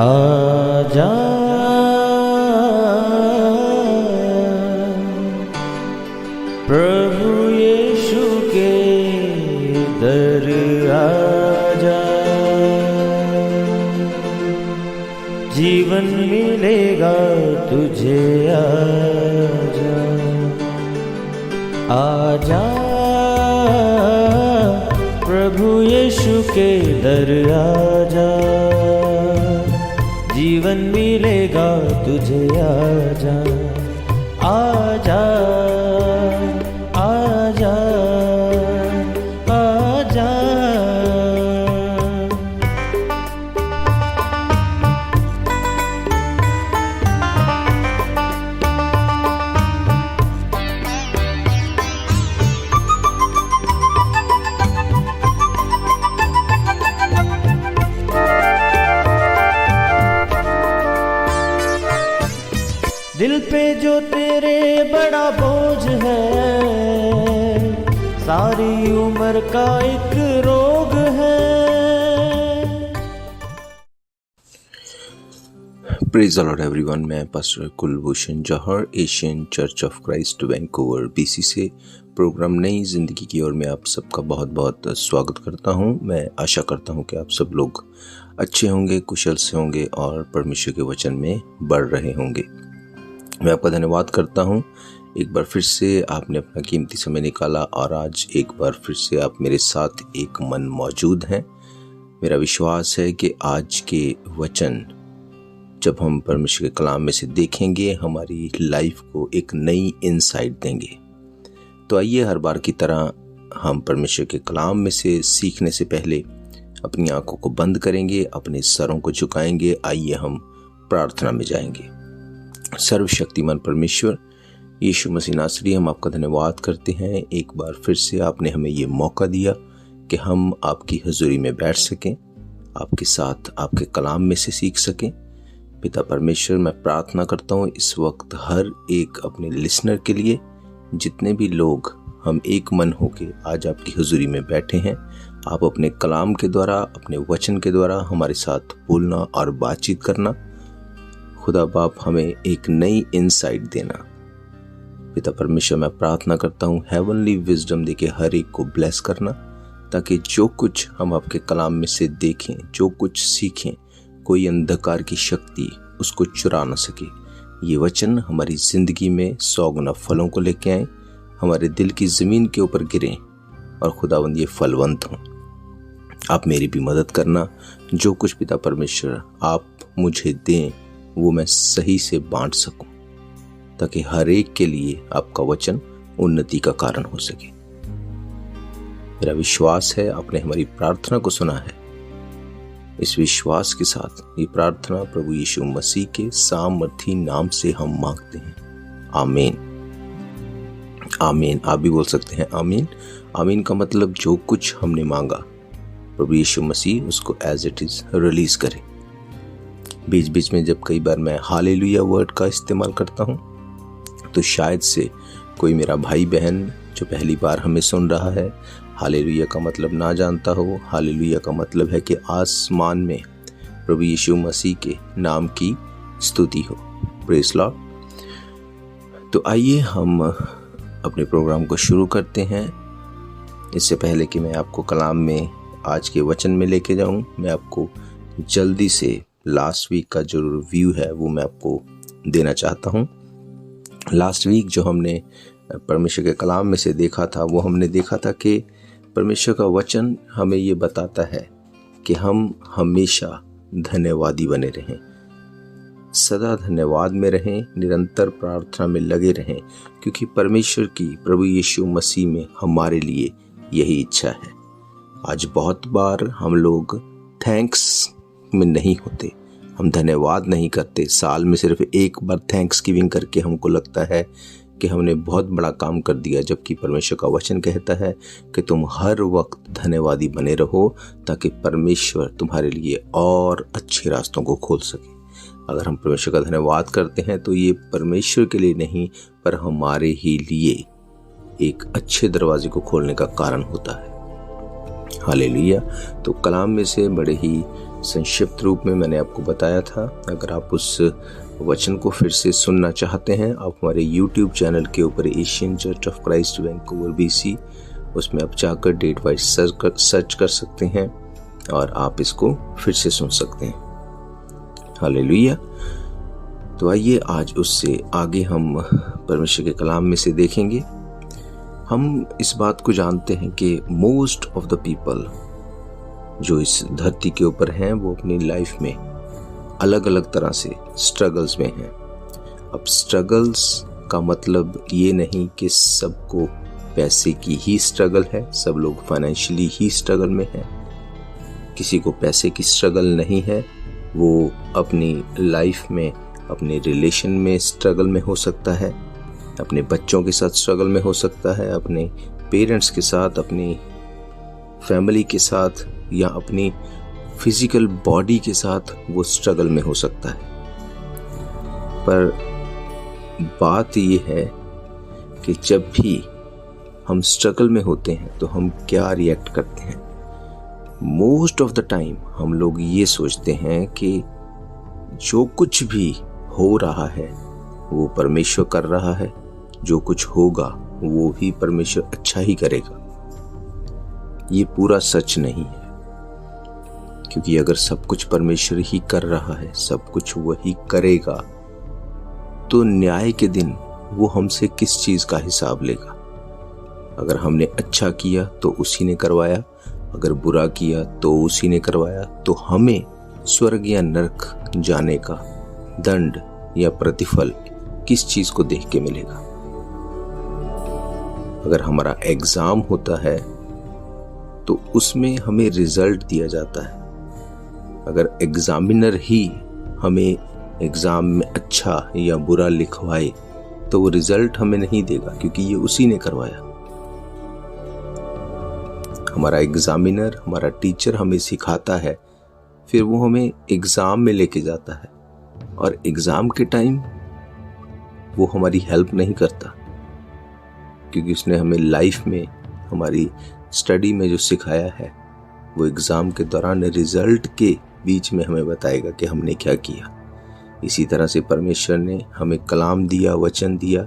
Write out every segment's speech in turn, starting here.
आजा प्रभु यीशु के दर आजा, जीवन मिलेगा तुझे। आजा आजा प्रभु यीशु के दर आजा, जीवन मिलेगा तुझे। आजा आजा आजा आजा। दिल पे जो तेरे बड़ा बोझ है, सारी उम्र का एक रोग है। Praise the Lord everyone. मैं pastor Kulbhushan Johar, Asian church of Christ Vancouver BC से प्रोग्राम नई जिंदगी की ओर में आप सबका बहुत बहुत स्वागत करता हूं। मैं आशा करता हूं कि आप सब लोग अच्छे होंगे, कुशल से होंगे और परमेश्वर के वचन में बढ़ रहे होंगे। मैं आपका धन्यवाद करता हूं, एक बार फिर से आपने अपना कीमती समय निकाला और आज एक बार फिर से आप मेरे साथ एक मन मौजूद हैं। मेरा विश्वास है कि आज के वचन जब हम परमेश्वर के कलाम में से देखेंगे, हमारी लाइफ को एक नई इनसाइट देंगे। तो आइए, हर बार की तरह हम परमेश्वर के कलाम में से सीखने से पहले अपनी आंखों को बंद करेंगे, अपने सरों को झुकाएंगे। आइए हम प्रार्थना में जाएंगे। सर्वशक्तिमान परमेश्वर यीशु मसीह नासरी, हम आपका धन्यवाद करते हैं। एक बार फिर से आपने हमें ये मौका दिया कि हम आपकी हजूरी में बैठ सकें, आपके साथ आपके कलाम में से सीख सकें। पिता परमेश्वर, मैं प्रार्थना करता हूँ इस वक्त हर एक अपने लिसनर के लिए, जितने भी लोग हम एक मन होके आज आपकी हजूरी में बैठे हैं, आप अपने कलाम के द्वारा, अपने वचन के द्वारा हमारे साथ बोलना और बातचीत करना। खुदा बाप, हमें एक नई इनसाइट देना। पिता परमेश्वर, मैं प्रार्थना करता हूँ हेवनली विजडम देके हर एक को ब्लेस करना, ताकि जो कुछ हम आपके कलाम में से देखें, जो कुछ सीखें, कोई अंधकार की शक्ति उसको चुरा न सके। ये वचन हमारी जिंदगी में 100 गुना फलों को लेके आए, हमारे दिल की जमीन के ऊपर गिरें और खुदावंद ये फलवंत हों। आप मेरी भी मदद करना। जो कुछ पिता परमेश्वर आप मुझे दें वो मैं सही से बांट सकूं, ताकि हर एक के लिए आपका वचन उन्नति का कारण हो सके। मेरा विश्वास है आपने हमारी प्रार्थना को सुना है। इस विश्वास के साथ ये प्रार्थना प्रभु यीशु मसीह के सामर्थी नाम से हम मांगते हैं। आमीन आमीन। आप भी बोल सकते हैं आमीन। आमीन का मतलब जो कुछ हमने मांगा प्रभु यीशु मसीह उसको एज इट इज रिलीज करे। बीच बीच में जब कई बार मैं हालेलुया वर्ड का इस्तेमाल करता हूँ, तो शायद से कोई मेरा भाई बहन जो पहली बार हमें सुन रहा है, हालेलुया का मतलब ना जानता हो। हालेलुया का मतलब है कि आसमान में प्रभु यीशु मसीह के नाम की स्तुति हो। Praise Lord. तो आइए हम अपने प्रोग्राम को शुरू करते हैं। इससे पहले कि मैं आपको कलाम में आज के वचन में लेके जाऊं, मैं आपको जल्दी से लास्ट वीक का जो रिव्यू है वो मैं आपको देना चाहता हूं। लास्ट वीक जो हमने परमेश्वर के कलाम में से देखा था, वो हमने देखा था कि परमेश्वर का वचन हमें ये बताता है कि हम हमेशा धन्यवादी बने रहें, सदा धन्यवाद में रहें, निरंतर प्रार्थना में लगे रहें, क्योंकि परमेश्वर की प्रभु यीशु मसीह में हमारे लिए यही इच्छा है। आज बहुत बार हम लोग थैंक्स में नहीं होते, हम धन्यवाद नहीं करते। साल में सिर्फ एक बार थैंक्स गिविंग करके हमको लगता है कि हमने बहुत बड़ा काम कर दिया, जबकि परमेश्वर का वचन कहता है कि तुम हर वक्त धन्यवादी बने रहो, ताकि परमेश्वर तुम्हारे लिए और अच्छे रास्तों को खोल सके। अगर हम परमेश्वर का धन्यवाद करते हैं तो ये परमेश्वर के लिए नहीं, पर हमारे ही लिए एक अच्छे दरवाजे को खोलने का कारण होता है। हालेलुया। तो कलाम में से बड़े ही संक्षिप्त रूप में मैंने आपको बताया था। अगर आप उस वचन को फिर से सुनना चाहते हैं, आप हमारे YouTube चैनल के ऊपर Asian church of Christ Vancouver BC, उसमें आप जाकर डेट वाइज सर्च कर सकते हैं और आप इसको फिर से सुन सकते हैं। हालेलुया। तो आइए आज उससे आगे हम परमेश्वर के कलाम में से देखेंगे। हम इस बात को जानते हैं कि मोस्ट ऑफ द पीपल जो इस धरती के ऊपर हैं वो अपनी लाइफ में अलग अलग तरह से स्ट्रगल्स में हैं। अब स्ट्रगल्स का मतलब ये नहीं कि सबको पैसे की ही स्ट्रगल है, सब लोग फाइनेंशियली ही स्ट्रगल में हैं। किसी को पैसे की स्ट्रगल नहीं है, वो अपनी लाइफ में, अपने रिलेशन में स्ट्रगल में हो सकता है, अपने बच्चों के साथ स्ट्रगल में हो सकता है, अपने पेरेंट्स के साथ, अपनी फैमिली के साथ, या अपनी फिजिकल बॉडी के साथ वो स्ट्रगल में हो सकता है। पर बात ये है कि जब भी हम स्ट्रगल में होते हैं तो हम क्या रिएक्ट करते हैं। मोस्ट ऑफ द टाइम हम लोग ये सोचते हैं कि जो कुछ भी हो रहा है वो परमेश्वर कर रहा है, जो कुछ होगा वो भी परमेश्वर अच्छा ही करेगा। ये पूरा सच नहीं है, क्योंकि अगर सब कुछ परमेश्वर ही कर रहा है, सब कुछ वही करेगा, तो न्याय के दिन वो हमसे किस चीज का हिसाब लेगा। अगर हमने अच्छा किया तो उसी ने करवाया, अगर बुरा किया तो उसी ने करवाया, तो हमें स्वर्ग या नरक जाने का दंड या प्रतिफल किस चीज को देख के मिलेगा। अगर हमारा एग्जाम होता है तो उसमें हमें रिजल्ट दिया जाता है। अगर एग्जामिनर ही हमें एग्जाम में अच्छा या बुरा लिखवाए तो वो रिजल्ट हमें नहीं देगा, क्योंकि ये उसी ने करवाया। हमारा एग्जामिनर, हमारा टीचर हमें सिखाता है, फिर वो हमें एग्जाम में लेके जाता है, और एग्जाम के टाइम वो हमारी हेल्प नहीं करता, क्योंकि उसने हमें लाइफ में, हमारी स्टडी में जो सिखाया है वो एग्जाम के दौरान रिजल्ट के बीच में हमें बताएगा कि हमने क्या किया। इसी तरह से परमेश्वर ने हमें कलाम दिया, वचन दिया,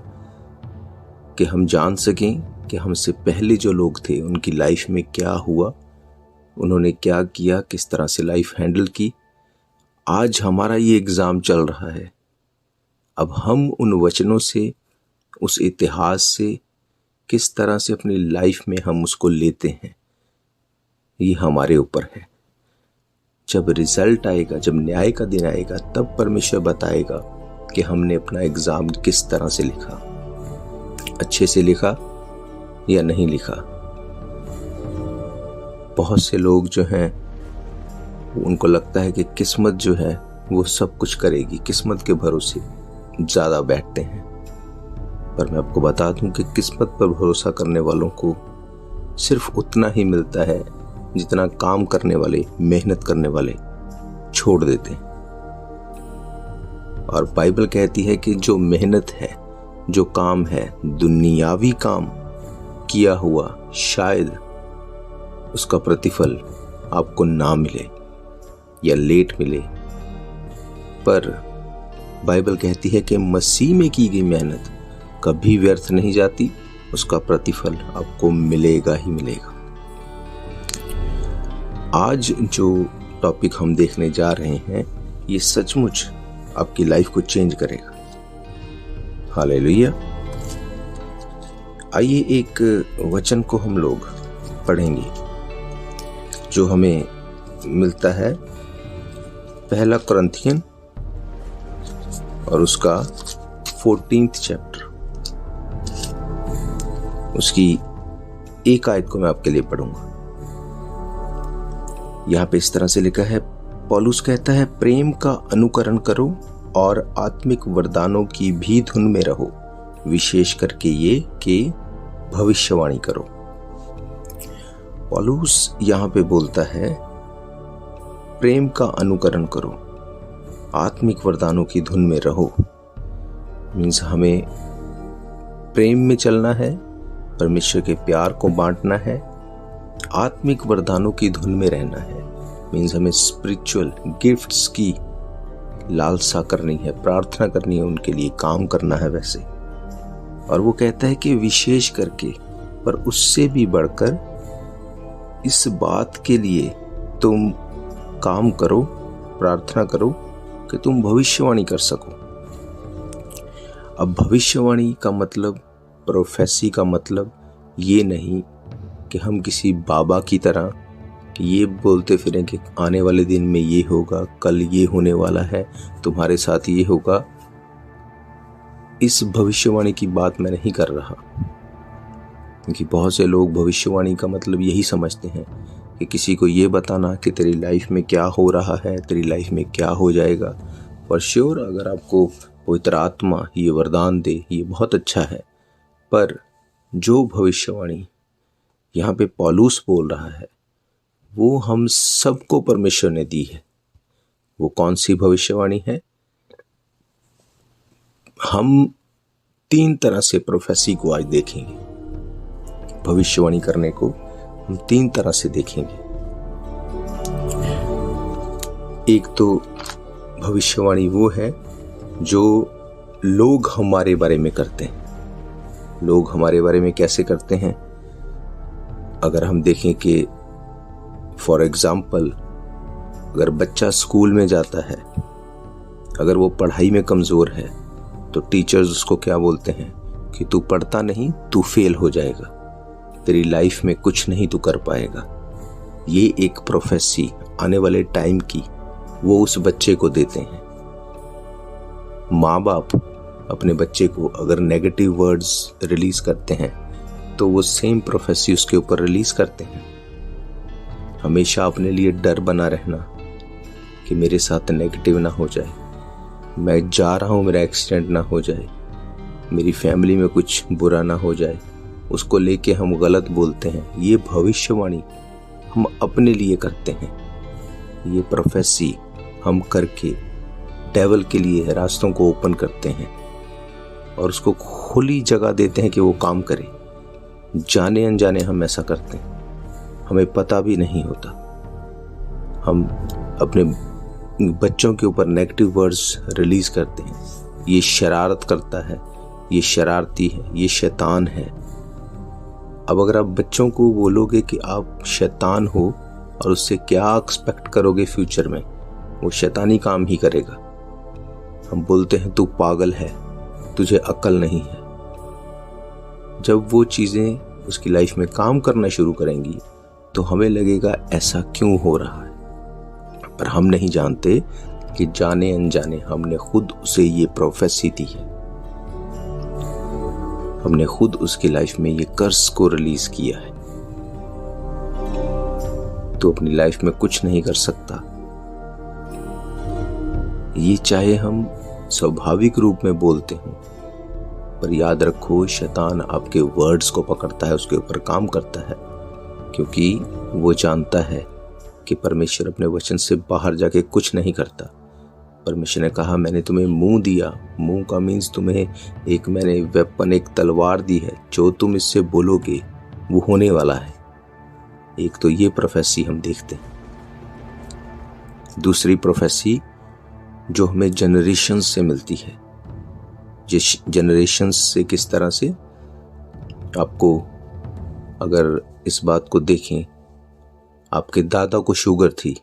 कि हम जान सकें कि हमसे पहले जो लोग थे उनकी लाइफ में क्या हुआ, उन्होंने क्या किया, किस तरह से लाइफ हैंडल की। आज हमारा ये एग्ज़ाम चल रहा है। अब हम उन वचनों से, उस इतिहास से किस तरह से अपनी लाइफ में हम उसको लेते हैं, ये हमारे ऊपर है। जब रिजल्ट आएगा, जब न्याय का दिन आएगा, तब परमेश्वर बताएगा कि हमने अपना एग्जाम किस तरह से लिखा, अच्छे से लिखा या नहीं लिखा। बहुत से लोग जो हैं उनको लगता है कि किस्मत जो है वो सब कुछ करेगी, किस्मत के भरोसे ज़्यादा बैठते हैं। पर मैं आपको बता दूं कि किस्मत पर भरोसा करने वालों को सिर्फ उतना ही मिलता है जितना काम करने वाले, मेहनत करने वाले छोड़ देते हैं। और बाइबल कहती है कि जो मेहनत है, जो काम है, दुनियावी काम किया हुआ, शायद उसका प्रतिफल आपको ना मिले या लेट मिले, पर बाइबल कहती है कि मसीह में की गई मेहनत कभी व्यर्थ नहीं जाती, उसका प्रतिफल आपको मिलेगा ही मिलेगा। आज जो टॉपिक हम देखने जा रहे हैं ये सचमुच आपकी लाइफ को चेंज करेगा। हालेलुया। आइए एक वचन को हम लोग पढ़ेंगे जो हमें मिलता है पहला कुरिन्थियन और उसका 14th चैप्टर, उसकी एक आयत को मैं आपके लिए पढ़ूंगा। यहाँ पे इस तरह से लिखा है, पौलुस कहता है, प्रेम का अनुकरण करो और आत्मिक वरदानों की भी धुन में रहो, विशेष करके ये कि भविष्यवाणी करो। पौलुस यहाँ पे बोलता है प्रेम का अनुकरण करो, आत्मिक वरदानों की धुन में रहो। मीन्स हमें प्रेम में चलना है, परमेश्वर के प्यार को बांटना है, आत्मिक वरदानों की धुन में रहना है, मीन्स हमें स्पिरिचुअल गिफ्ट्स की लालसा करनी है, प्रार्थना करनी है, उनके लिए काम करना है वैसे। और वो कहता है कि विशेष करके, पर उससे भी बढ़कर इस बात के लिए तुम काम करो, प्रार्थना करो कि तुम भविष्यवाणी कर सको। अब भविष्यवाणी का मतलब, प्रोफेसी का मतलब ये नहीं कि हम किसी बाबा की तरह ये बोलते फिरें कि आने वाले दिन में ये होगा, कल ये होने वाला है, तुम्हारे साथ ये होगा। इस भविष्यवाणी की बात मैं नहीं कर रहा, क्योंकि बहुत से लोग भविष्यवाणी का मतलब यही समझते हैं कि किसी को ये बताना कि तेरी लाइफ में क्या हो रहा है, तेरी लाइफ में क्या हो जाएगा। फॉर श्योर अगर आपको पवित्र आत्मा ये वरदान दे, ये बहुत अच्छा है, पर जो भविष्यवाणी यहाँ पे पौलुस बोल रहा है वो हम सबको परमेश्वर ने दी है। वो कौन सी भविष्यवाणी है? हम 3 तरह से प्रोफेसी को आज देखेंगे। भविष्यवाणी करने को हम 3 तरह से देखेंगे। एक तो भविष्यवाणी वो है जो लोग हमारे बारे में करते हैं। लोग हमारे बारे में कैसे करते हैं? अगर हम देखें कि फॉर एग्जाम्पल, अगर बच्चा स्कूल में जाता है, अगर वो पढ़ाई में कमज़ोर है, तो टीचर्स उसको क्या बोलते हैं कि तू पढ़ता नहीं, तू फेल हो जाएगा, तेरी लाइफ में कुछ नहीं तू कर पाएगा। ये एक प्रोफेसी आने वाले टाइम की वो उस बच्चे को देते हैं। माँ बाप अपने बच्चे को अगर नेगेटिव वर्ड्स रिलीज करते हैं तो वो सेम प्रोफेसी उसके ऊपर रिलीज करते हैं। हमेशा अपने लिए डर बना रहना कि मेरे साथ नेगेटिव ना हो जाए, मैं जा रहा हूँ मेरा एक्सीडेंट ना हो जाए, मेरी फैमिली में कुछ बुरा ना हो जाए, उसको लेके हम गलत बोलते हैं। ये भविष्यवाणी हम अपने लिए करते हैं। ये प्रोफेसी हम करके डेविल के लिए रास्तों को ओपन करते हैं और उसको खुली जगह देते हैं कि वो काम करे। जाने अनजाने हम ऐसा करते हैं, हमें पता भी नहीं होता। हम अपने बच्चों के ऊपर नेगेटिव वर्ड्स रिलीज करते हैं। ये शरारत करता है, ये शरारती है, ये शैतान है। अब अगर आप बच्चों को बोलोगे कि आप शैतान हो और उससे क्या एक्सपेक्ट करोगे फ्यूचर में, वो शैतानी काम ही करेगा। हम बोलते हैं तू पागल है, तुझे अक्ल नहीं है। जब वो चीज़ें उसकी लाइफ में काम करना शुरू करेंगी तो हमें लगेगा ऐसा क्यों हो रहा है, पर हम नहीं जानते कि जाने अनजाने हमने खुद उसे ये प्रोफेसी दी है। हमने खुद उसकी लाइफ में ये कर्स को रिलीज किया है। तो अपनी लाइफ में कुछ नहीं कर सकता, ये चाहे हम स्वाभाविक रूप में बोलते हों, पर याद रखो शैतान आपके वर्ड्स को पकड़ता है, उसके ऊपर काम करता है, क्योंकि वो जानता है कि परमेश्वर अपने वचन से बाहर जाके कुछ नहीं करता। परमेश्वर ने कहा मैंने तुम्हें मुंह दिया। मुंह का मीन्स तुम्हें एक मैंने वेपन, एक तलवार दी है, जो तुम इससे बोलोगे वो होने वाला है। एक तो ये प्रोफेसी हम देखते हैं। दूसरी प्रोफेसी जो हमें जनरेशन से मिलती है। जिस जनरेशन से किस तरह से, आपको अगर इस बात को देखें, आपके दादा को शुगर थी,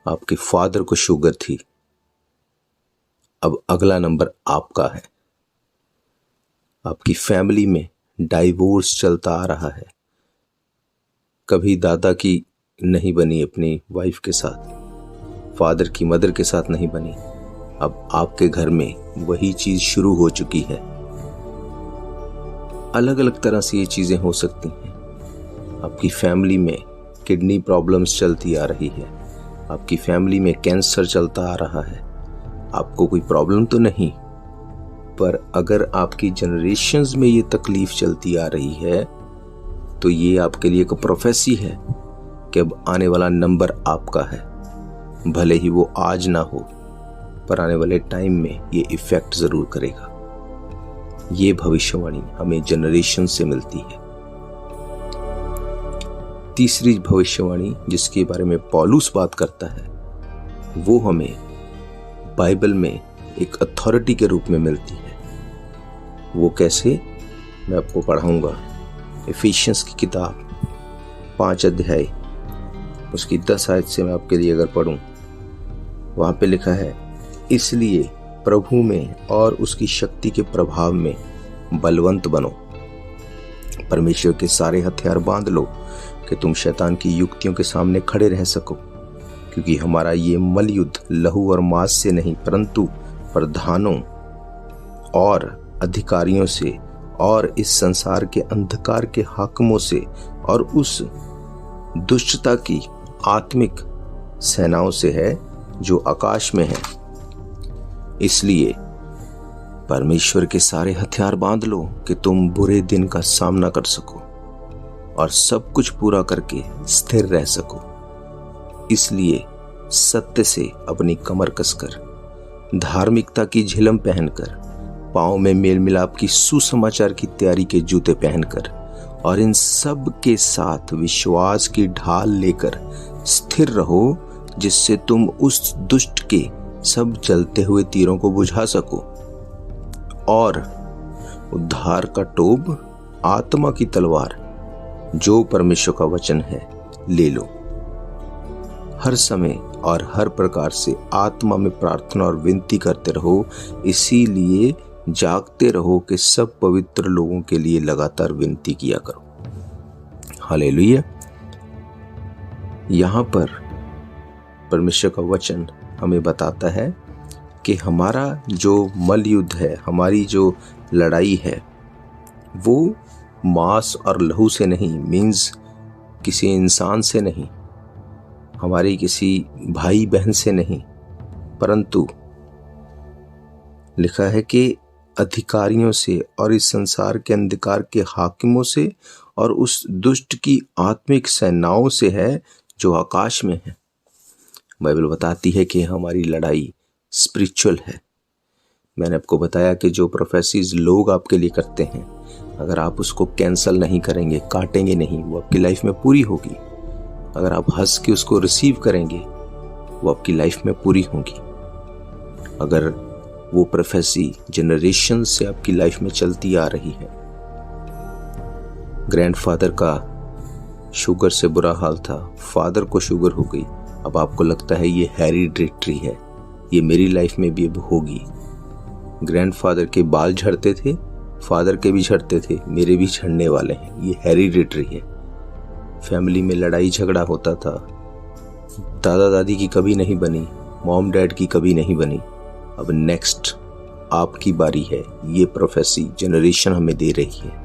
आपके फादर को शुगर थी, अब अगला नंबर आपका है। आपकी फैमिली में डाइवोर्स चलता आ रहा है। कभी दादा की नहीं बनी अपनी वाइफ के साथ, फादर की मदर के साथ नहीं बनी, अब आपके घर में वही चीज शुरू हो चुकी है। अलग अलग तरह से ये चीजें हो सकती हैं। आपकी फैमिली में किडनी प्रॉब्लम्स चलती आ रही है, आपकी फैमिली में कैंसर चलता आ रहा है। आपको कोई प्रॉब्लम तो नहीं, पर अगर आपकी जनरेशंस में ये तकलीफ चलती आ रही है तो ये आपके लिए एक प्रोफेसी है कि अब आने वाला नंबर आपका है। भले ही वो आज ना हो, पर आने वाले टाइम में ये इफेक्ट जरूर करेगा। ये भविष्यवाणी हमें जनरेशन से मिलती है। तीसरी भविष्यवाणी जिसके बारे में पौलुस बात करता है, वो हमें बाइबल में एक अथॉरिटी के रूप में मिलती है। वो कैसे, मैं आपको पढ़ाऊंगा। इफिशियंस की किताब 5 अध्याय उसकी 10 आयत से मैं आपके लिए अगर पढ़ूं, वहां पे लिखा है, इसलिए प्रभु में और उसकी शक्ति के प्रभाव में बलवंत बनो, परमेश्वर के सारे हथियार बांध लो कि तुम शैतान की युक्तियों के सामने खड़े रह सको, क्योंकि हमारा ये मल युद्ध लहू और मांस से नहीं परंतु प्रधानों और अधिकारियों से और इस संसार के अंधकार के हाकिमों से और उस दुष्टता की आत्मिक सेनाओं से है जो आकाश में है। इसलिए परमेश्वर के सारे हथियार बांध लो कि तुम बुरे दिन का सामना कर सको और सब कुछ पूरा करके स्थिर रह सको। इसलिए सत्य से अपनी कमर कसकर, धार्मिकता की झिलम पहनकर, पांव में मेल मिलाप की सुसमाचार की तैयारी के जूते पहनकर और इन सब के साथ विश्वास की ढाल लेकर स्थिर रहो, जिससे तुम उस दुष्ट के सब जलते हुए तीरों को बुझा सको और उद्धार का टोब, आत्मा की तलवार जो परमेश्वर का वचन है, ले लो। हर समय और हर प्रकार से आत्मा में प्रार्थना और विनती करते रहो, इसीलिए जागते रहो कि सब पवित्र लोगों के लिए लगातार विनती किया करो। हालेलुया। यहाँ पर परमेश्वर का वचन हमें बताता है कि हमारा जो मल युद्ध है, हमारी जो लड़ाई है, वो मांस और लहू से नहीं, मीन्स किसी इंसान से नहीं, हमारी किसी भाई बहन से नहीं, परंतु लिखा है कि अधिकारियों से और इस संसार के अंधकार के हाकिमों से और उस दुष्ट की आत्मिक सेनाओं से है जो आकाश में है। बाइबल बताती है कि हमारी लड़ाई स्पिरिचुअल है। मैंने आपको बताया कि जो प्रोफेसीज लोग आपके लिए करते हैं, अगर आप उसको कैंसल नहीं करेंगे, काटेंगे नहीं, वो आपकी लाइफ में पूरी होगी। अगर आप हंस के उसको रिसीव करेंगे, वो आपकी लाइफ में पूरी होगी। अगर वो प्रोफेसी जनरेशन से आपकी लाइफ में चलती आ रही है, ग्रैंडफादर का शुगर से बुरा हाल था, फादर को शुगर हो गई, अब आपको लगता है ये हेरिडिटरी है, ये मेरी लाइफ में भी अब होगी। ग्रैंडफादर के बाल झड़ते थे, फादर के भी झड़ते थे, मेरे भी झड़ने वाले हैं, ये हेरिडिटरी है। फैमिली में लड़ाई झगड़ा होता था, दादा दादी की कभी नहीं बनी, मॉम डैड की कभी नहीं बनी, अब नेक्स्ट आपकी बारी है। ये प्रोफेसी जनरेशन हमें दे रही है।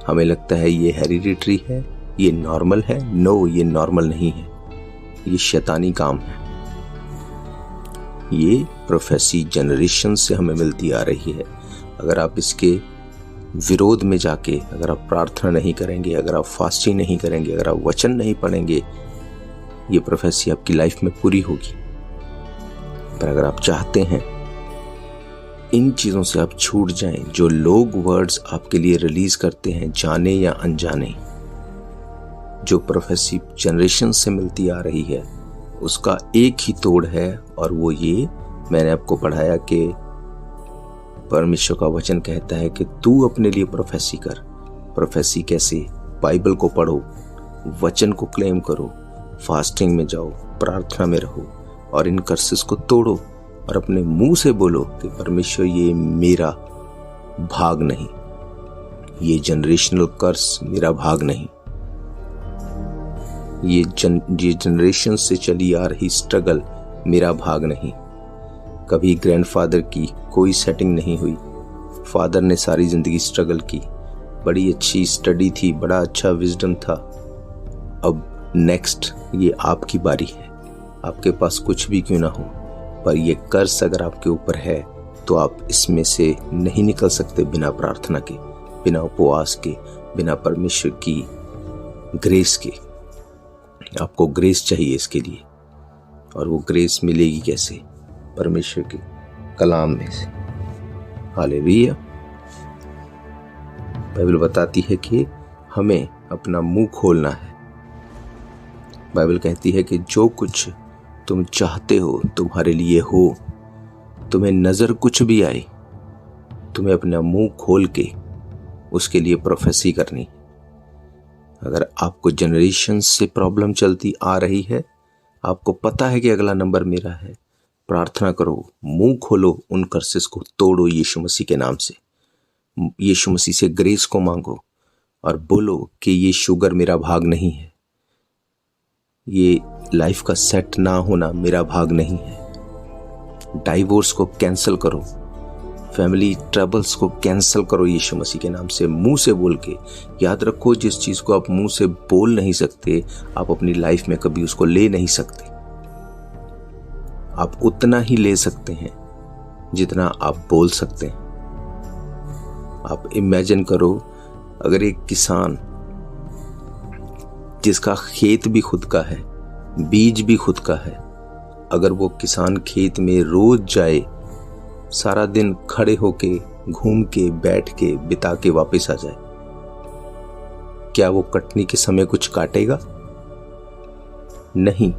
हमें लगता है ये हेरिडिटरी है, ये नॉर्मल है। नो, ये नॉर्मल नहीं है, ये शैतानी काम है। ये प्रोफेसी जनरेशन से हमें मिलती आ रही है। अगर आप इसके विरोध में जाके, अगर आप प्रार्थना नहीं करेंगे, अगर आप फास्टिंग नहीं करेंगे, अगर आप वचन नहीं पढ़ेंगे, ये प्रोफेसी आपकी लाइफ में पूरी होगी। पर अगर आप चाहते हैं इन चीज़ों से आप छूट जाएं, जो लोग वर्ड्स आपके लिए रिलीज करते हैं, जाने या अनजाने, जो प्रोफेसी जनरेशन से मिलती आ रही है, उसका एक ही तोड़ है, और वो ये मैंने आपको पढ़ाया कि परमेश्वर का वचन कहता है कि तू अपने लिए प्रोफेसी कर। प्रोफेसी कैसे? बाइबल को पढ़ो, वचन को क्लेम करो, फास्टिंग में जाओ, प्रार्थना में रहो और इन कर्सेस को तोड़ो और अपने मुंह से बोलो कि परमेश्वर ये मेरा भाग नहीं, ये जनरेशनल कर्स मेरा भाग नहीं, ये जनरेशन से चली आ रही स्ट्रगल मेरा भाग नहीं। कभी ग्रैंडफादर की कोई सेटिंग नहीं हुई, फादर ने सारी जिंदगी स्ट्रगल की, बड़ी अच्छी स्टडी थी, बड़ा अच्छा विजडम था। अब नेक्स्ट ये आपकी बारी है, आपके पास कुछ भी क्यों ना हो, पर ये कर्ज अगर आपके ऊपर है तो आप इसमें से नहीं निकल सकते बिना प्रार्थना के, बिना उपवास के, बिना परमेश्वर की ग्रेस के। आपको ग्रेस चाहिए इसके लिए, और वो ग्रेस मिलेगी कैसे? परमेश्वर के कलाम में से। हालेलुया। बाइबल बताती है कि हमें अपना मुंह खोलना है। बाइबल कहती है कि जो कुछ तुम चाहते हो तुम्हारे लिए हो। तुम्हें नज़र कुछ भी आए, तुम्हें अपना मुंह खोल के उसके लिए प्रोफेसी करनी। अगर आपको जनरेशन से प्रॉब्लम चलती आ रही है, आपको पता है कि अगला नंबर मेरा है, प्रार्थना करो, मुंह खोलो, उन कर्सेस को तोड़ो यीशु मसीह के नाम से। यीशु मसीह से ग्रेस को मांगो और बोलो कि ये शुगर मेरा भाग नहीं है, ये लाइफ का सेट ना होना मेरा भाग नहीं है। डाइवोर्स को कैंसिल करो, फैमिली ट्रबल्स को कैंसिल करो यीशु मसीह के नाम से, मुंह से बोल के। याद रखो, जिस चीज को आप मुंह से बोल नहीं सकते, आप अपनी लाइफ में कभी उसको ले नहीं सकते। आप उतना ही ले सकते हैं जितना आप बोल सकते हैं। आप इमेजिन करो, अगर एक किसान जिसका खेत भी खुद का है, बीज भी खुद का है, अगर वो किसान खेत में रोज जाए, सारा दिन खड़े होके, घूम के, बैठ के, बिता के वापस आ जाए, क्या वो कटनी के समय कुछ काटेगा? नहीं,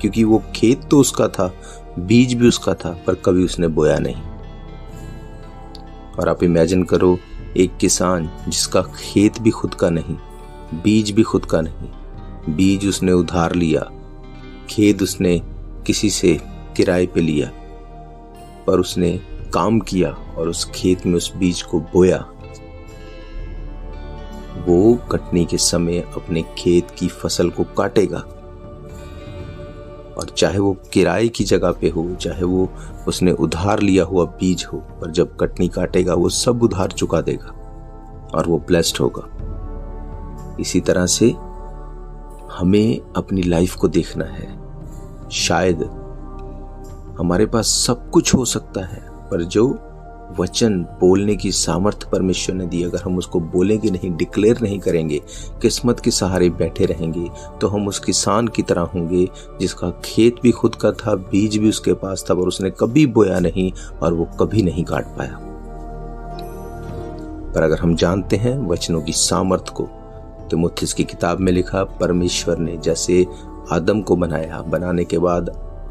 क्योंकि वो खेत तो उसका था, बीज भी उसका था, पर कभी उसने बोया नहीं। और आप इमेजिन करो, एक किसान जिसका खेत भी खुद का नहीं, बीज भी खुद का नहीं, बीज उसने उधार लिया, खेत उसने किसी से किराए पे लिया, पर उसने काम किया और उस खेत में उस बीज को बोया। वो कटनी के समय अपने खेत की फसल को काटेगा, और चाहे वो किराए की जगह पे हो, चाहे वो उसने उधार लिया हुआ बीज हो, पर जब कटनी काटेगा वो सब उधार चुका देगा और वो ब्लेस्ड होगा। इसी तरह से हमें अपनी लाइफ को देखना है। शायद हमारे पास सब कुछ हो सकता है, पर जो वचन बोलने की सामर्थ्य परमेश्वर ने दी, अगर हम उसको बोलेंगे नहीं, डिक्लेयर नहीं करेंगे, किस्मत के सहारे बैठे रहेंगे, तो हम उस किसान की तरह होंगे जिसका खेत भी खुद का था, बीज भी उसके पास था, पर उसने कभी बोया नहीं और वो कभी नहीं काट पाया। पर अगर हम जानते हैं वचनों की सामर्थ्य को, तो मुत्थिस की किताब में लिखा, परमेश्वर ने जैसे आदम को बनाया, बनाने के बाद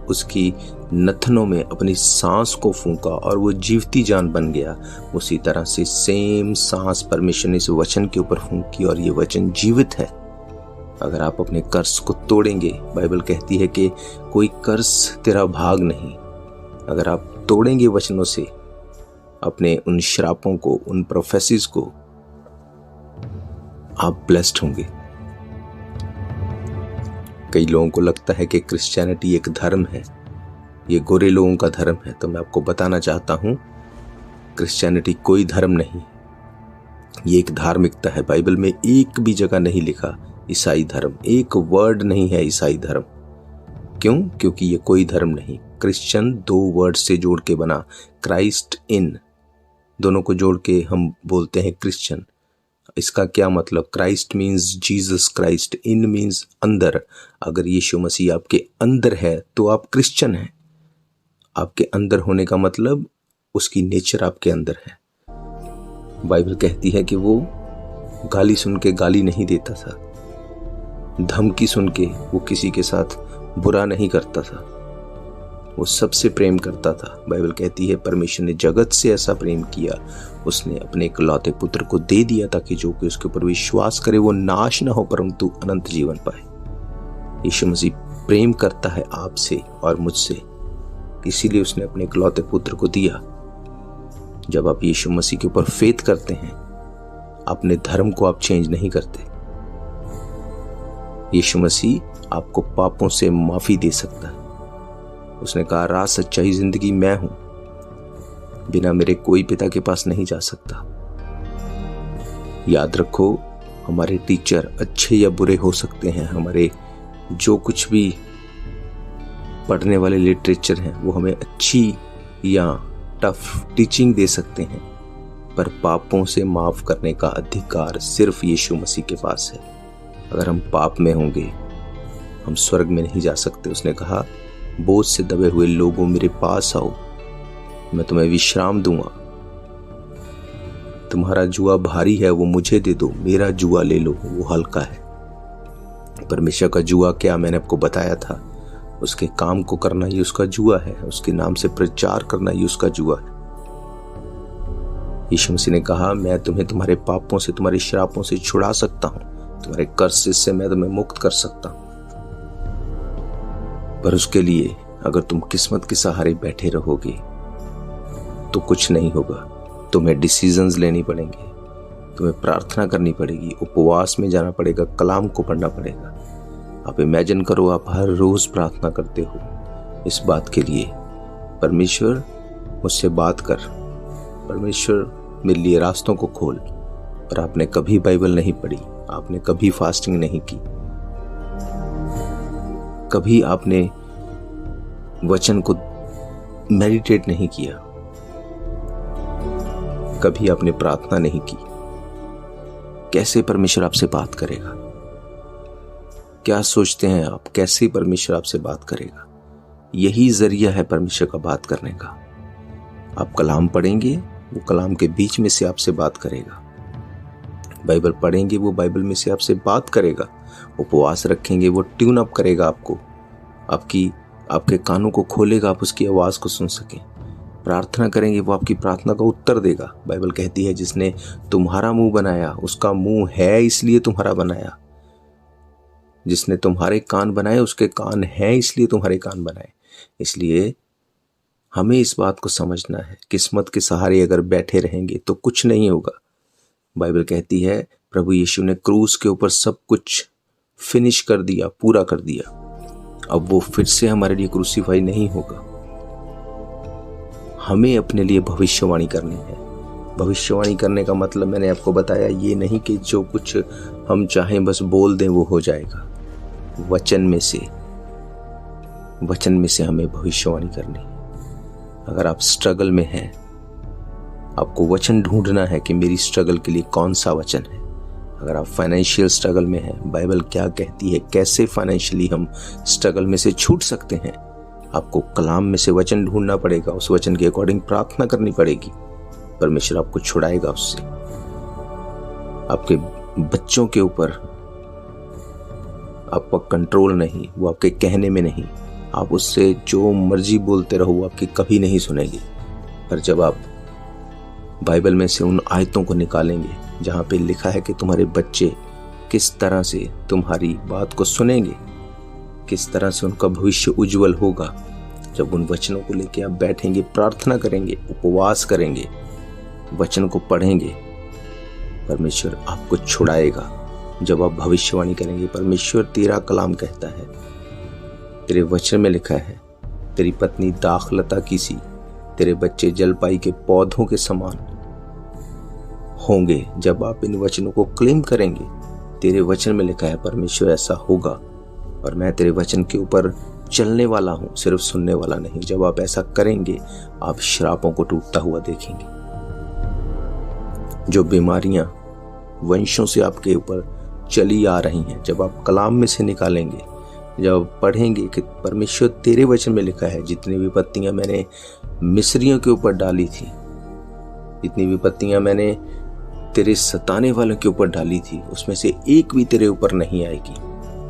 उसकी नथनों में अपनी सांस को फूंका और वो जीवती जान बन गया, उसी तरह से सेम सांस परमेश्वर ने इस वचन के ऊपर फूंकी और ये वचन जीवित है। अगर आप अपने कर्ज को तोड़ेंगे, बाइबल कहती है कि कोई कर्ज तेरा भाग नहीं। अगर आप तोड़ेंगे वचनों से अपने उन श्रापों को, उन प्रोफेसीज को, आप ब्लेस्ड होंगे। कई लोगों को लगता है कि क्रिश्चियनिटी एक धर्म है, ये गोरे लोगों का धर्म है, तो मैं आपको बताना चाहता हूं, क्रिश्चियनिटी कोई धर्म नहीं, ये एक धार्मिकता है। बाइबल में एक भी जगह नहीं लिखा ईसाई धर्म, एक वर्ड नहीं है ईसाई धर्म। क्यों? क्योंकि ये कोई धर्म नहीं। क्रिश्चियन दो वर्ड से जोड़ के बना, क्राइस्ट इन, दोनों को जोड़ के हम बोलते हैं क्रिश्चियन। इसका क्या मतलब? क्राइस्ट मीन्स जीसस क्राइस्ट, इन मीन्स अंदर। अगर यीशु मसीह आपके अंदर है तो आप क्रिश्चियन हैं। आपके अंदर होने का मतलब उसकी नेचर आपके अंदर है। बाइबल कहती है कि वो गाली सुन के गाली नहीं देता था, धमकी सुन के वो किसी के साथ बुरा नहीं करता था, वो सबसे प्रेम करता था। बाइबल कहती है परमेश्वर ने जगत से ऐसा प्रेम किया, उसने अपने इकलौते पुत्र को दे दिया ताकि जो कि उसके ऊपर विश्वास करे वो नाश ना हो परंतु अनंत जीवन पाए। यीशु मसीह प्रेम करता है आपसे और मुझसे, इसीलिए उसने अपने इकलौते पुत्र को दिया। जब आप यीशु मसीह के ऊपर फेथ करते हैं, अपने धर्म को आप चेंज नहीं करते। यीशु मसीह आपको पापों से माफी दे सकता है। उसने कहा, राह सच्चाई जिंदगी मैं हूं, बिना मेरे कोई पिता के पास नहीं जा सकता। याद रखो, हमारे टीचर अच्छे या बुरे हो सकते हैं, हमारे जो कुछ भी पढ़ने वाले लिटरेचर हैं वो हमें अच्छी या टफ टीचिंग दे सकते हैं, पर पापों से माफ करने का अधिकार सिर्फ यीशु मसीह के पास है। अगर हम पाप में होंगे, हम स्वर्ग में नहीं जा सकते। उसने कहा, बोझ से दबे हुए लोगों मेरे पास आओ, मैं तुम्हें विश्राम दूंगा। तुम्हारा जुआ भारी है वो मुझे दे दो, मेरा जुआ ले लो वो हल्का है। परमेश्वर का जुआ क्या, मैंने आपको बताया था। उसके काम को करना ही उसका जुआ है, उसके नाम से प्रचार करना ही उसका जुआ है। यीशु मसीह ने कहा, मैं तुम्हें तुम्हारे पापों से, तुम्हारे श्रापों से छुड़ा सकता हूं, तुम्हारे कर्सेस से मैं तुम्हें मुक्त कर सकता हूं। पर उसके लिए अगर तुम किस्मत के सहारे बैठे रहोगे तो कुछ नहीं होगा। तुम्हें डिसीजंस लेनी पड़ेंगे, तुम्हें प्रार्थना करनी पड़ेगी, उपवास में जाना पड़ेगा, कलाम को पढ़ना पड़ेगा। आप इमेजिन करो, आप हर रोज प्रार्थना करते हो इस बात के लिए, परमेश्वर मुझसे बात कर, परमेश्वर मेरे लिए रास्तों को खोल। पर आपने कभी बाइबल नहीं पढ़ी, आपने कभी फास्टिंग नहीं की, कभी आपने वचन को मेडिटेट नहीं किया, कभी आपने प्रार्थना नहीं की। कैसे परमेश्वर आपसे बात करेगा? क्या सोचते हैं आप, कैसे परमेश्वर आपसे बात करेगा? यही जरिया है परमेश्वर का बात करने का। आप कलाम पढ़ेंगे, वो कलाम के बीच में से आपसे बात करेगा। बाइबल पढ़ेंगे, वो बाइबल में से आपसे बात करेगा। उपवास रखेंगे, वो ट्यून अप करेगा आपको, आपके कानों को खोलेगा, आप उसकी आवाज को सुन सकें। प्रार्थना करेंगे, वो आपकी प्रार्थना का उत्तर देगा। बाइबल कहती है, जिसने तुम्हारा मुंह बनाया उसका मुंह है इसलिए तुम्हारा बनाया, जिसने तुम्हारे कान बनाए उसके कान हैं इसलिए तुम्हारे कान बनाए। इसलिए हमें इस बात को समझना है, किस्मत के सहारे अगर बैठे रहेंगे तो कुछ नहीं होगा। बाइबल कहती है, प्रभु यीशु ने क्रूस के ऊपर सब कुछ फिनिश कर दिया, पूरा कर दिया। अब वो फिर से हमारे लिए क्रूसीफाई नहीं होगा। हमें अपने लिए भविष्यवाणी करनी है। भविष्यवाणी करने का मतलब मैंने आपको बताया, ये नहीं कि जो कुछ हम चाहें बस बोल दें वो हो जाएगा। वचन में से हमें भविष्यवाणी करनी है। अगर आप स्ट्रगल में हैं, आपको वचन ढूंढना है कि मेरी स्ट्रगल के लिए कौन सा वचन है। अगर आप फाइनेंशियल स्ट्रगल में हैं, बाइबल क्या कहती है, कैसे फाइनेंशियली हम स्ट्रगल में से छूट सकते हैं, आपको कलाम में से वचन ढूंढना पड़ेगा, उस वचन के अकॉर्डिंग प्रार्थना करनी पड़ेगी। परमेश्वर आपको छुड़ाएगा उससे। आपके बच्चों के ऊपर आपका कंट्रोल नहीं, वो आपके कहने में नहीं। आप उससे जो मर्जी बोलते रहो, वो आपकी कभी नहीं सुनेगी। पर जब आप बाइबल में से उन आयतों को निकालेंगे जहां पे लिखा है कि तुम्हारे बच्चे किस तरह से तुम्हारी बात को सुनेंगे, किस तरह से उनका भविष्य उज्जवल होगा, जब उन वचनों को लेके आप बैठेंगे, प्रार्थना करेंगे, उपवास करेंगे, वचन को पढ़ेंगे, परमेश्वर आपको छुड़ाएगा। जब आप भविष्यवाणी करेंगे, परमेश्वर तेरा कलाम कहता है, तेरे वचन में लिखा है, तेरी पत्नी दाखलता की सी, तेरे बच्चे जलपाई के पौधों के समान होंगे। जब आप इन वचनों को क्लेम करेंगे, तेरे वचन में लिखा है परमेश्वर ऐसा होगा और मैं तेरे वचन के ऊपर चलने वाला हूं, सिर्फ सुनने वाला नहीं। जब आप ऐसा करेंगे, आप श्रापों को टूटता हुआ देखेंगे। जो बीमारियां वंशों से आपके ऊपर चली आ रही हैं, जब आप कलाम में से निकालेंगे, जब पढ़ेंगे कि परमेश्वर तेरे वचन में लिखा है, जितनी विपत्तियां मैंने मिस्रियों के ऊपर डाली थी, जितनी विपत्तियां मैंने तेरे सताने वालों के ऊपर डाली थी, उसमें से एक भी तेरे ऊपर नहीं आएगी।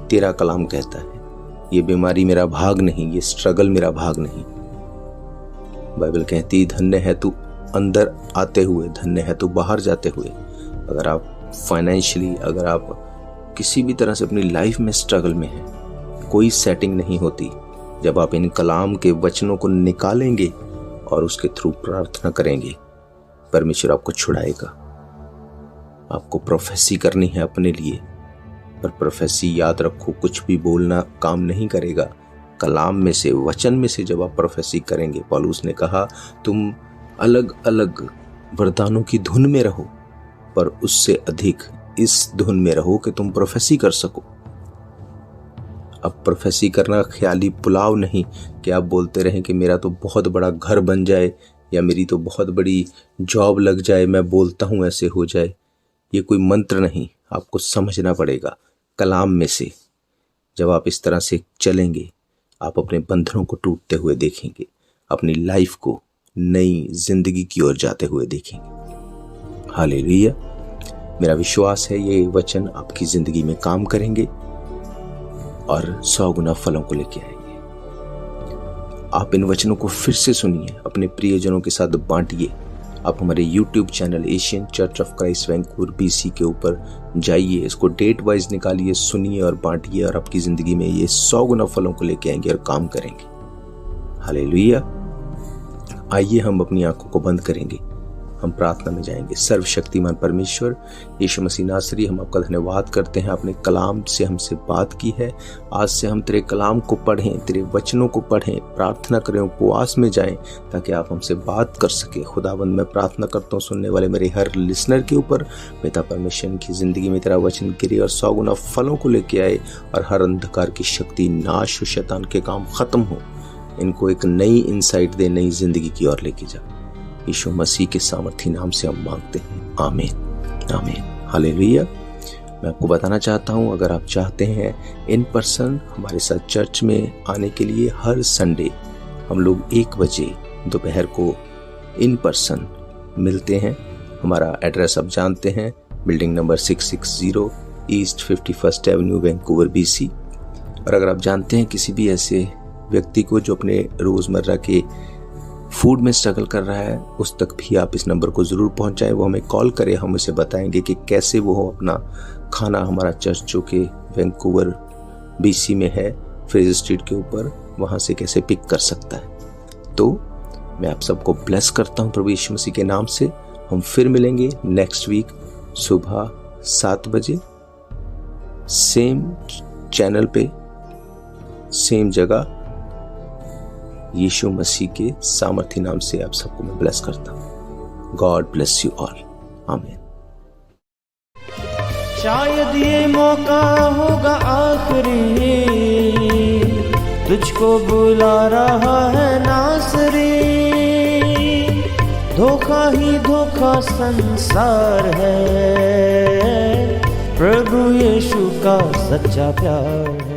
तेरा कलाम कहता है, ये बीमारी मेरा भाग नहीं, ये स्ट्रगल मेरा भाग नहीं। बाइबल कहती है, धन्य है तू अंदर आते हुए, धन्य है तू बाहर जाते हुए। अगर आप फाइनेंशियली, अगर आप किसी भी तरह से अपनी लाइफ में स्ट्रगल में हैं, कोई सेटिंग नहीं होती। जब आप इन कलाम के वचनों को निकालेंगे और उसके थ्रू प्रार्थना करेंगे, परमेश्वर आपको छुड़ाएगा। आपको प्रोफेसी करनी है अपने लिए, पर प्रोफेसी याद रखो, कुछ भी बोलना काम नहीं करेगा। कलाम में से, वचन में से जब आप प्रोफेसी करेंगे, पौलुस ने कहा तुम अलग अलग वरदानों की धुन में रहो, पर उससे अधिक इस धुन में रहो कि तुम प्रोफेसी कर सको। अब प्रोफेसी करना ख्याली पुलाव नहीं कि आप बोलते रहें कि मेरा तो बहुत बड़ा घर बन जाए या मेरी तो बहुत बड़ी जॉब लग जाए, मैं बोलता हूं ऐसे हो जाए। ये कोई मंत्र नहीं, आपको समझना पड़ेगा। कलाम में से जब आप इस तरह से चलेंगे, आप अपने बंधनों को टूटते हुए देखेंगे, अपनी लाइफ को नई जिंदगी की ओर जाते हुए देखेंगे। हालेलुया। मेरा विश्वास है ये वचन आपकी जिंदगी में काम करेंगे और 100 गुना फलों को लेके आएंगे। आप इन वचनों को फिर से सुनिए, अपने प्रियजनों के साथ बांटिए। आप हमारे YouTube channel Asian church of Christ Vancouver BC के ऊपर जाइए, इसको डेट वाइज निकालिए, सुनिए और बांटिए, और आपकी जिंदगी में ये 100 गुना फलों को लेके आएंगे और काम करेंगे। हालेलुया। आइए हम अपनी आंखों को बंद करेंगे, हम प्रार्थना में जाएंगे। सर्वशक्तिमान परमेश्वर यीशु मसीह नासरी, हम आपका धन्यवाद करते हैं, आपने कलाम से हमसे बात की है। आज से हम तेरे कलाम को पढ़ें, तेरे वचनों को पढ़ें, प्रार्थना करें, उपवास में जाएं, ताकि आप हमसे बात कर सके। खुदावंद, मैं प्रार्थना करता हूँ सुनने वाले मेरे हर लिसनर के ऊपर पिता परमेश्वर की जिंदगी में तेरा वचन गिरे और 100 गुना फलों को लेके आए, और हर अंधकार की शक्ति नाश हो, शैतान के काम खत्म हो। इनको एक नई इंसाइट दे, नई जिंदगी की ओर लेके जा। यीशु मसीह के सामर्थी नाम से हम मांगते हैं, आमीन आमीन। हालेलुया। मैं आपको बताना चाहता हूं, अगर आप चाहते हैं इन पर्सन हमारे साथ चर्च में आने के लिए, हर संडे हम लोग 1 बजे दोपहर को इन पर्सन मिलते हैं। हमारा एड्रेस आप जानते हैं, building number 660 east 51st Avenue Vancouver BC। और अगर आप जानते हैं किसी भी ऐसे व्यक्ति को जो अपने रोजमर्रा के फूड में स्ट्रगल कर रहा है, उस तक भी आप इस नंबर को ज़रूर पहुंचाएं। वो हमें कॉल करे, हम उसे बताएंगे कि कैसे वो अपना खाना हमारा चर्च जो कि वैंकूवर BC में है, फ्रेजर स्ट्रीट के ऊपर, वहाँ से कैसे पिक कर सकता है। तो मैं आप सबको ब्लेस करता हूँ प्रभु यीशु मसीह के नाम से। हम फिर मिलेंगे नेक्स्ट वीक सुबह 7 बजे, सेम चैनल पे, सेम जगह। यीशु मसीह के सामर्थी नाम से आप सबको मैं ब्लेस करता हूँ। गॉड ब्लेस यू ऑल, आमीन। शायद ये मौका होगा आखिरी, तुझको बुला रहा है नासरी। धोखा ही धोखा संसार है, प्रभु यीशु का सच्चा प्यार है।